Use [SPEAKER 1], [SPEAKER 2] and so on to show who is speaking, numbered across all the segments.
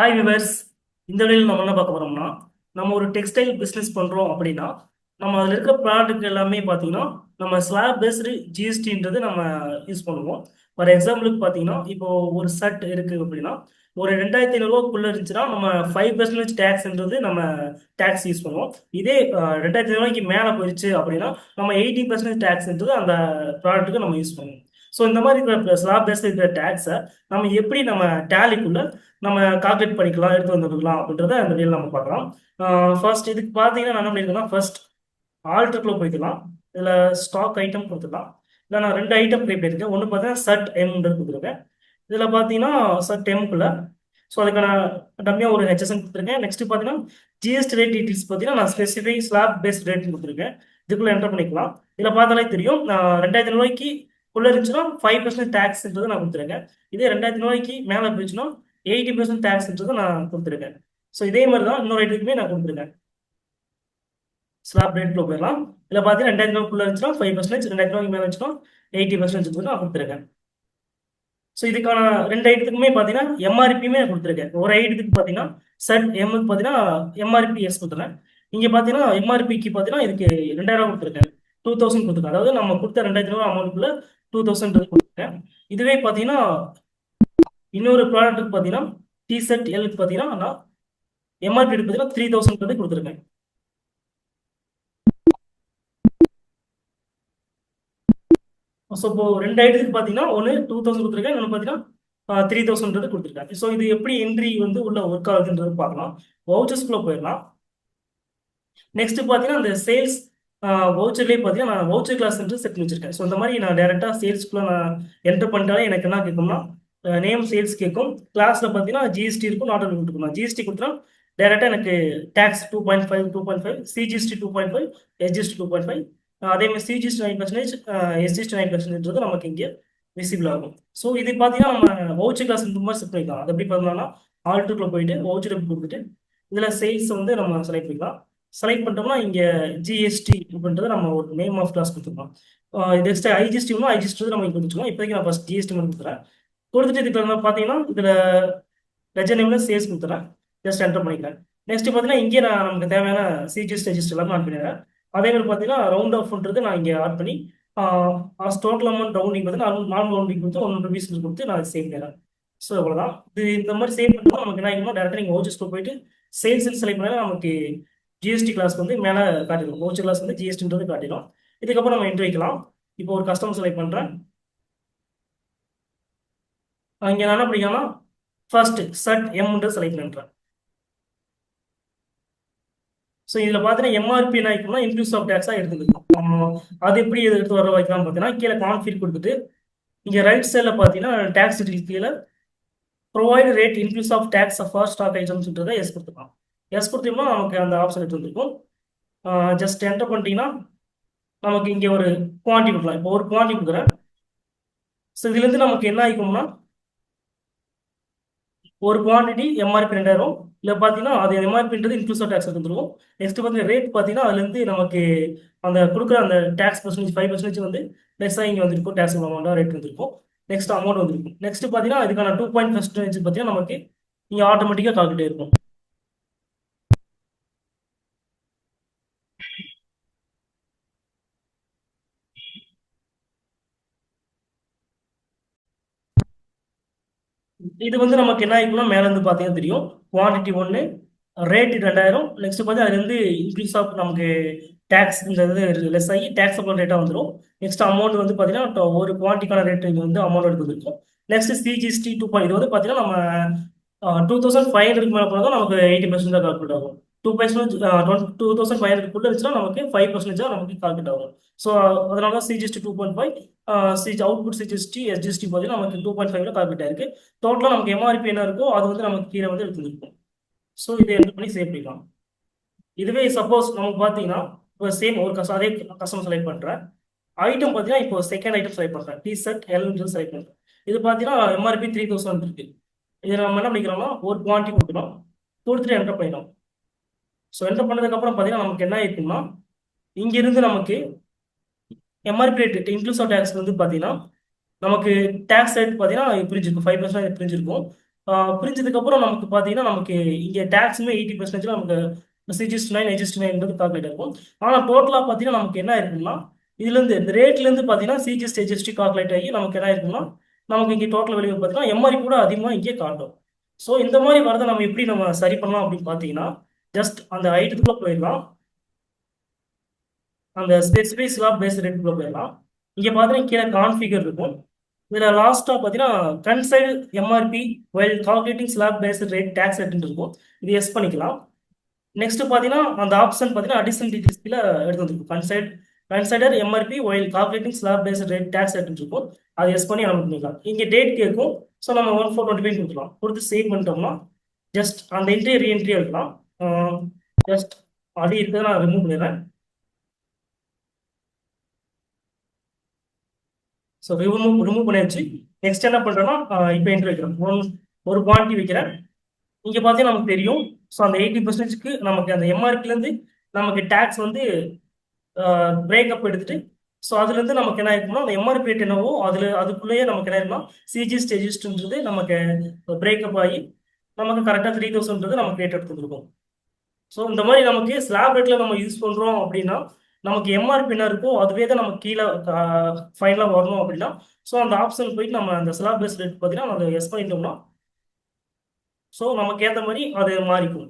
[SPEAKER 1] Hi viewers. இந்த வீடியோவில் நம்ம என்ன பார்க்க போறோம்னா, நம்ம ஒரு டெக்ஸ்டைல் பிஸ்னஸ் பண்றோம் அப்படின்னா நம்ம அதில் இருக்கிற ப்ராடக்ட் எல்லாமே பார்த்தீங்கன்னா நம்ம ஸ்லாப் பேஸ்டு ஜிஎஸ்டின்றது நம்ம யூஸ் பண்ணுவோம். ஃபார் எக்ஸாம்பிளுக்கு பார்த்தீங்கன்னா இப்போ ஒரு ஷர்ட் இருக்கு அப்படின்னா ஒரு 2500 இருந்துச்சுன்னா நம்ம 5% டேக்ஸ்ன்றது நம்ம டேக்ஸ் யூஸ் பண்ணுவோம். இதே 2500 மேலே போயிடுச்சு அப்படின்னா நம்ம 80% டேக்ஸ்ன்றது அந்த ப்ராடக்ட்டுக்கு நம்ம யூஸ் பண்ணுவோம். ஸோ இந்த மாதிரி இருக்கிற ஸ்லாப் பேஸ்ட் இருக்கிற டேக்ஸை நம்ம எப்படி நம்ம டேலிக்குள்ள நம்ம கால்குலேட் பண்ணிக்கலாம், எடுத்து வந்துக்கலாம் அப்படின்றத அந்த டீல் நம்ம பார்க்கலாம். ஃபர்ஸ்ட் இதுக்கு பார்த்தீங்கன்னா நான் என்ன பண்ணியிருக்கேன்னா, ஃபர்ஸ்ட் ஆல்டருக்குள்ள போய்க்கலாம். இதில் ஸ்டாக் ஐட்டம் கொடுத்துக்கலாம். இல்லை நான் ரெண்டு ஐட்டம் கிரியேட் பண்ணியிருக்கேன். ஒன்று பார்த்தீங்கன்னா சர்ட் எம்ன்றது கொடுத்துருக்கேன். இதில் பார்த்தீங்கன்னா சர்ட் எம்குள்ள ஸோ அதுக்கான டம்மியாக ஒரு ஹெச்எஸ்என் கொடுத்துருக்கேன். நெக்ஸ்ட் பார்த்தீங்கன்னா ஜிஎஸ்டி ரேட் டீட்டெயில்ஸ் பார்த்தீங்கன்னா நான் ஸ்பெசிஃபை ஸ்லாப் பேஸ்ட் ரேட் கொடுத்துருக்கேன். இதுக்குள்ள என்டர் பண்ணிக்கலாம். இதில் பார்த்தாலே தெரியும், நான் 2500 உள்ள இருந்துச்சுன்னா 5% டேக்ஸ்ன்றது நான் கொடுத்துருக்கேன். இதே 2500 மேலே போயிடுச்சுன்னா 80% டேக்ஸ்ன்றது நான் கொடுத்துருக்கேன். ஸோ இதே மாதிரி தான் இன்னொரு ஐட்டத்துக்குமே நான் கொடுத்துருக்கேன். ஸ்லாப் ரேட்ல போயிடலாம். இதில் பார்த்தீங்கன்னா 2000 இருந்துச்சுன்னா 5%, 2000 மேலே இருந்துச்சுன்னா 80% நான் கொடுத்துருக்கேன். ஸோ இதுக்கான ரெண்டு ஐட்டத்துக்குமே பார்த்தீங்கன்னா எம்ஆர்பியுமே கொடுத்துருக்கேன். ஒரு ஐட்டத்துக்கு பார்த்தீங்கன்னா சட் எம்முக்கு பார்த்தீங்கன்னா எம்ஆர்பி எஸ் கொடுத்துருக்கேன். இங்கே பார்த்தீங்கன்னா எம்ஆர்பிக்கு பார்த்தீங்கன்னா இதுக்கு 2000 கொடுத்துருக்கேன். 2000 கொடுத்துருக்கேன். அதாவது நம்ம கொடுத்த 2500 அமௌண்ட்ல 2000 கொடுத்துருக்கேன். இதுவே பார்த்தீங்கன்னா இன்னொரு ப்ராடக்ட்டுக்கு பார்த்தீங்கன்னா டிஷர்ட் எல்க்கு பார்த்தீங்கன்னா நான் எம்ஆர்பி பார்த்தீங்கன்னா 3000 கொடுத்துருக்கேன். ஸோ இப்போ ரெண்டு ஐட்டத்துக்கு பார்த்தீங்கன்னா ஒன்று 2000 கொடுத்துருக்கேன், இன்னொன்று பார்த்தீங்கன்னா 3000 கொடுத்துருக்காங்க. ஸோ இது எப்படி என்ட்ரி வந்து உள்ள ஒர்க் ஆகுதுன்றது பார்க்கலாம். வவுச்சர்ஸ்குள்ளே போயிடலாம். நெக்ஸ்ட் பார்த்தீங்கன்னா அந்த சேல்ஸ் வவுச்சர்லேயே பார்த்தீங்கன்னா நான் வவுச்சர் கிளாஸ் செட் பண்ணி வச்சிருக்கேன். ஸோ இந்த மாதிரி நான் டேரெக்டாக சேல்ஸ்க்குள்ள நான் என்டர் பண்ணிட்டாலே எனக்கு என்ன கேட்கும்னா நேம் சேல்ஸ் கேட்கும். கிளாஸில் பார்த்தீங்கன்னா ஜிஎஸ்டி இருக்கும், நாட் அலோட் இருக்கும். நான் ஜிஎஸ்டி கொடுத்தா டேரெக்டாக எனக்கு டேக்ஸ் 2.5 சிஜிஎஸ்டி 2.5 எஸ்ஜிஎஸ்டி 2.5 அதே மாதிரி சிஜிஎஸ்டி 9%, எஸ்ஜிஎஸ்டி 9% நமக்கு இங்கே விசிபிள் ஆகும். ஸோ இது பார்த்தீங்கன்னா நம்ம வவுச்சர் கிளாஸ் இந்த மாதிரி செட் பண்ணிக்கலாம். அது எப்படி பண்ணலாம்னா ஆல்ட்டுக்குள்ள போயிட்டு வவுச்சர் கொடுத்துட்டு இதில் சேல்ஸ் வந்து நம்ம செலக்ட் பண்ணிக்கலாம். செலக்ட் பண்ணிட்டோம்னா இங்கே ஜிஎஸ்டி அப்படின்றத நம்ம ஒரு நேம் ஆஃப் கிளாஸ் கொடுத்துருக்கோம். இது எக்ஸ்ட்ரா ஐஜிஎஸ்டி நம்ம இங்கே கொடுத்துருக்கோம். இப்போதைக்கு நான் ஃபஸ்ட் ஜிஎஸ்டி மட்டும் கொடுத்துறேன். கொடுத்துட்டு இதுக்கு பார்த்தீங்கன்னா இதில் லெஜர் நேம்ல சேல்ஸ் கொடுத்துறேன். ஜஸ்ட் என்டர் பண்ணிக்கிறேன். நெக்ஸ்ட் பார்த்தீங்கன்னா இங்கே நான் நமக்கு தேவையான சிஜிஎஸ்டி ரெஜிஸ்டர் எல்லாமே ஆட் பண்ணிடுறேன். அதே மாதிரி பார்த்தீங்கன்னா ரவுண்ட் ஆஃப்ன்றது நான் இங்கே ஆட் பண்ணி டோட்டல் அமௌண்ட் ரவுண்டிங் பார்த்தீங்கன்னா நார்மல் ரவுண்டிங் கொடுத்து 1 ரூபீஸ் கொடுத்து நான் சேவ் பண்ணிடுறேன். ஸோ அவ்வளோதான். இது இந்த மாதிரி சேவ் பண்ணுறோம். நமக்கு என்ன ஆகிடும்னா டேரக்டாக நீங்கள் வவுச்சர்ஸ்க்கு போயிட்டு சேல்ஸ் செலக்ட் பண்ணால் நமக்கு ஜிஎஸ்டி கிளாஸ் வந்து மேலே காட்டிடும். வவுச்சர் கிளாஸ் வந்து ஜிஎஸ்டின்றது காட்டிடும். இதுக்கப்புறம் நம்ம என்ட்ரி வைக்கலாம். இப்போ ஒரு கஸ்டமர் செலக்ட் பண்ணுறேன். இங்கே நான் என்ன பண்ணிக்கலாம், ஃபர்ஸ்ட் சட் எம்ன்றது செலக்ட் பண்ணுறேன். ஸோ இதில் பார்த்தீங்கன்னா எம்ஆர்பி என்ன ஆகிக்கும்னா இன்க்ளூஸ் ஆஃப் டேக்ஸாக எடுத்துக்கலாம். அது எப்படி எடுத்து வர வைக்கலாம் பார்த்தீங்கன்னா கீழே கான்ஃபிக் கொடுத்துட்டு இங்கே ரைட் சைடில் பார்த்தீங்கன்னா டேக்ஸ் டீட்டெயில் கீழே provide rate inclusive of tax for stock ஐட்டம்ஸ்ன்றதை எஸ் கொடுத்துக்கலாம். எஸ் கொடுத்தோம்னா நமக்கு அந்த ஆப்ஷன் எடுத்து வந்துருக்கும். ஜஸ்ட் என்டர் பண்ணிட்டீங்கன்னா நமக்கு இங்கே ஒரு குவான்டிட்டி கொடுக்கலாம். இப்போ ஒரு குவான்டிட்டி கொடுக்குறேன். ஸோ இதுலேருந்து நமக்கு என்ன ஆகிக்கும்னா ஒரு குவான்டிட்டி எம்ஆர்பி 2000 இல்லை பார்த்தீங்கன்னா அது எம்ஆர்பின்றது இன்க்ளூசிவ் டேக்ஸ் வந்துருக்கும். நெக்ஸ்ட் பார்த்தீங்கன்னா ரேட் பார்த்தீங்கன்னா அதுலேருந்து நமக்கு அந்த கொடுக்குற அந்த டேக்ஸ் பர்சன்டேஜ் 5% வந்து லெஸ்ஸாக இங்கே வந்துருக்கும். டேக்ஸ் அமௌண்ட்டாக ரேட் வந்துருக்கும். நெக்ஸ்ட் அமௌண்ட் வந்துருக்கும். நெக்ஸ்ட் பார்த்தீங்கன்னா இதுக்கான 2% பார்த்தீங்கன்னா நமக்கு இங்கே ஆட்டோமேட்டிக்காக கால்குலேட் இருக்கும். இது வந்து நமக்கு என்ன ஆகிக்கும்னா மேலே இருந்து பார்த்தீங்கன்னா தெரியும் குவான்டிட்டி 1 ரேட் 2000. நெக்ஸ்ட் பார்த்தீங்கன்னா அதுலேருந்து இன்க்ரீஸ் ஆஃப் நமக்கு டேக்ஸ் இந்த இது லெஸ் ஆகி டேக்ஸ் அமௌண்ட் ரேட்டாக வந்துடும். நெக்ஸ்ட் அமௌண்ட் வந்து பார்த்தீங்கன்னா ஒரு குவான்டிட்டிக்கான ரேட் இங்கே வந்து அமௌண்ட் எடுத்துருக்கும். நெக்ஸ்ட் சிஜிஎஸ்டி 2 இது வந்து பார்த்தீங்கன்னா நம்ம 2500 மேலே போனால் தான் நமக்கு 80% தான் கால்குலேட் ஆகும். 2500 இருந்துச்சுன்னா நமக்கு 5% தான் நமக்கு கால்குலேட் ஆகும். ஸோ அதனால தான் சிஜிஎஸ்டி 2.5 அவுட்புட் சிஜிஎஸ்டி எஸ்ஜிஎஸ்டி பார்த்தீங்கன்னா நமக்கு 2.5 கால்குலேட் ஆயிருக்கு. டோட்டலாக நமக்கு எம்ஆர்பி என்ன இருக்கோ அது வந்து நமக்கு கீழே வந்து எடுத்துருக்கும். ஸோ இதை என்டர் பண்ணி சேவ் பண்ணிக்கலாம். இதுவே சப்போஸ் நமக்கு பார்த்தீங்கன்னா இப்போ சேம் ஒரு அதே கஸ்டமர் செலக்ட் பண்ணுறேன். ஐட்டம் பார்த்தீங்கன்னா இப்போ செகண்ட் ஐட்டம் செலக்ட் பண்ணுறேன். டிஷர்ட் எல்ன்றது செலக்ட் பண்ணுறேன். இது பார்த்தீங்கன்னா எம்ஆர்பி 3000 இருக்கு. இதை நம்ம என்ன பண்ணிக்கிறோம்னா ஒரு குவான்டிட்டி கொடுக்கணும், கொடுத்துட்டு என்டர் பண்ணிடணும். ஸோ என்டர் பண்ணதுக்கப்புறம் பார்த்தீங்கன்னா நமக்கு என்ன ஆயிருக்குன்னா இங்கிருந்து நமக்கு எம்ஆர்பி ரேட் இன்க்ளூசிவ் டேக்ஸ் வந்து பார்த்தீங்கன்னா நமக்கு டேக்ஸ் ரேட் பார்த்தீங்கன்னா பிரிஞ்சிருக்கும். 5% பிரிஞ்சிருக்கும். பிரிஞ்சதுக்கு அப்புறம் நமக்கு பார்த்தீங்கன்னா நமக்கு இங்கே டேக்ஸுமே 80% நமக்கு CGST 9 HST 9 கால்குலேட் இருக்கும். ஆனால் டோட்டலாக பார்த்தீங்கன்னா நமக்கு என்ன இருக்குன்னா இதுலேருந்து இந்த ரேட்லேருந்து பார்த்தீங்கன்னா CGST HST கால்குலேட் ஆகி நமக்கு என்ன இருக்குன்னா நமக்கு இங்கே டோட்டல் வெளியே பார்த்தீங்கன்னா MRP கூட அதிகமாக இங்கே காட்டும். ஸோ இந்த மாதிரி வரதை நம்ம எப்படி நம்ம சரி பண்ணலாம் அப்படின்னு பார்த்தீங்கன்னா ஜஸ்ட் அந்த ஐட்டத்துக்குள்ள போயிடலாம். அந்த ஸ்பெசிஃபை ஸ்லாப் பேஸ் ரேட்டுக்குள்ள போயிடலாம். இங்கே பார்த்தீங்கன்னா கீழே கான்ஃபிகர் இருக்கும். இதில் லாஸ்ட்டாக பார்த்தீங்கன்னா consider MRP while calculating slab base rate tax ரேட்னு இருக்கும். இது எஸ் பண்ணிக்கலாம். நெக்ஸ்ட் பார்த்தீங்கன்னா அந்த ஆப்ஷன் பார்த்தீங்கன்னா அடிஷனல் டீடைல்ஸ் கீழே எடுத்து வந்துருக்கும். Consider MRP while calculating slab base rate tax ரேட்னு இருக்கும். அதை எஸ் பண்ணி அனுப்பி பண்ணிக்கலாம். இங்கே டேட் கேட்கும். ஸோ நம்ம 1425 கொடுக்கலாம். கொடுத்து சேவ் பண்ணிட்டோம்னா ஜஸ்ட் அந்த என்ட்ரி ரீஎன்ட்ரி எடுக்கலாம். ஜஸ்ட் அது இருக்கிறத நான் ரிமூவ் பண்ணிடுறேன். ஸோ ரிமூவ் பண்ணியாச்சு. நெக்ஸ்ட் என்ன பண்ணுறேன்னா இப்போ என்ட்ரி வைக்கிறேன். ஒரு குவான்டிட்டி வைக்கிறேன். இங்கே பார்த்தீங்கன்னா நமக்கு தெரியும். ஸோ அந்த 80%க்கு நமக்கு அந்த MRPலேருந்து நமக்கு டேக்ஸ் வந்து பிரேக்கப் எடுத்துட்டு ஸோ அதுலேருந்து நமக்கு என்ன இருக்குன்னா அந்த MRP ரேட் என்னவோ அதுக்குள்ளேயே நமக்கு என்ன இருக்குன்னா CGST HSTன்றது நமக்கு பிரேக்கப் ஆகி நமக்கு கரெக்டாக 3000ன்றது நமக்கு ரேட் எடுத்து கொடுக்கும். ஸோ இந்த மாதிரி நமக்கு ஸ்லாப் ரேட்டில் நம்ம யூஸ் பண்ணுறோம் அப்படின்னா நமக்கு MRP என்ன இருக்கோ அதுவே தான் நமக்கு கீழே ஃபைனலாக வரணும் அப்படின்னா ஸோ அந்த ஆப்ஷன் போயிட்டு நம்ம அந்த ஸ்லாப் பேஸ் ரேட் பார்த்தீங்கன்னா அதை எஸ் பண்ணிட்டோம்னா ஸோ நமக்கு ஏற்ற மாதிரி அது மாறிக்கும்.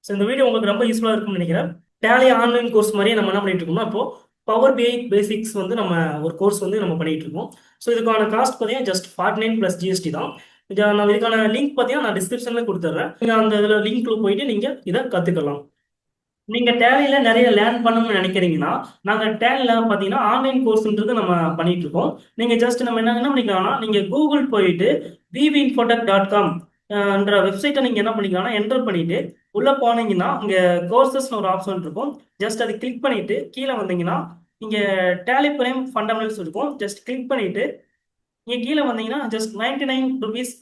[SPEAKER 1] ஸோ இந்த வீடியோ உங்களுக்கு ரொம்ப யூஸ்ஃபுல்லாக இருக்கும்னு நினைக்கிறேன். டேலி ஆன்லைன் கோர்ஸ் மாதிரியே நம்ம என்ன பண்ணிட்டு இருக்கோம்னா இப்போ பவர் BI பேசிக்ஸ் வந்து நம்ம ஒரு கோர்ஸ் வந்து நம்ம பண்ணிட்டு இருக்கோம். ஸோ இதுக்கான காஸ்ட் பார்த்தீங்கன்னா ஜஸ்ட் 49 + GST தான். நான் இதுக்கான லிங்க் பார்த்தீங்கன்னா நான் டிஸ்கிரிப்ஷன்ல கொடுத்துட்றேன். நீங்கள் அந்த இதில் லிங்க்ல போயிட்டு நீங்கள் இதை கற்றுக்கலாம். நீங்க டேலியில நிறைய லேர்ன் பண்ணணும்னு நினைக்கிறீங்கன்னா நாங்க டேலியில பாத்தீங்கன்னா ஆன்லைன் கோர்ஸ்ன்றது நம்ம பண்ணிட்டு இருக்கோம். நீங்க ஜஸ்ட் நம்ம என்ன பண்ணிக்கலாம்னா நீங்க கூகுள் போயிட்டு vvinfotech.com என்ற வெப்சைட்டை நீங்க என்ன பண்ணிக்கலாம்னா என்டர் பண்ணிட்டு உள்ள போனீங்கன்னா இங்க கோர்சஸ்னு ஒரு ஆப்ஷன் இருக்கும். ஜஸ்ட் அதை கிளிக் பண்ணிட்டு கீழே வந்தீங்கன்னா இங்க டேலி பிரைம் ஃபண்டமெண்டல்ஸ் இருக்கும். ஜஸ்ட் கிளிக் பண்ணிட்டு நீங்க கீழே வந்தீங்கன்னா just 99 rupees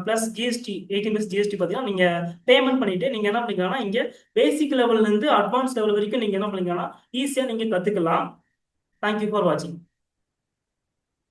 [SPEAKER 1] plus GST 18 GST பார்த்தீங்கன்னா நீங்க பேமெண்ட் பண்ணிட்டு நீங்க என்ன பண்ணிக்கலாம்னா இங்க பேசிக் லெவல்ல இருந்து அட்வான்ஸ் லெவல் வரைக்கும் நீங்க என்ன பண்ணிக்கலாம்னா ஈஸியா நீங்க கத்துக்கலாம். தேங்க்யூ ஃபார் வாட்சிங்.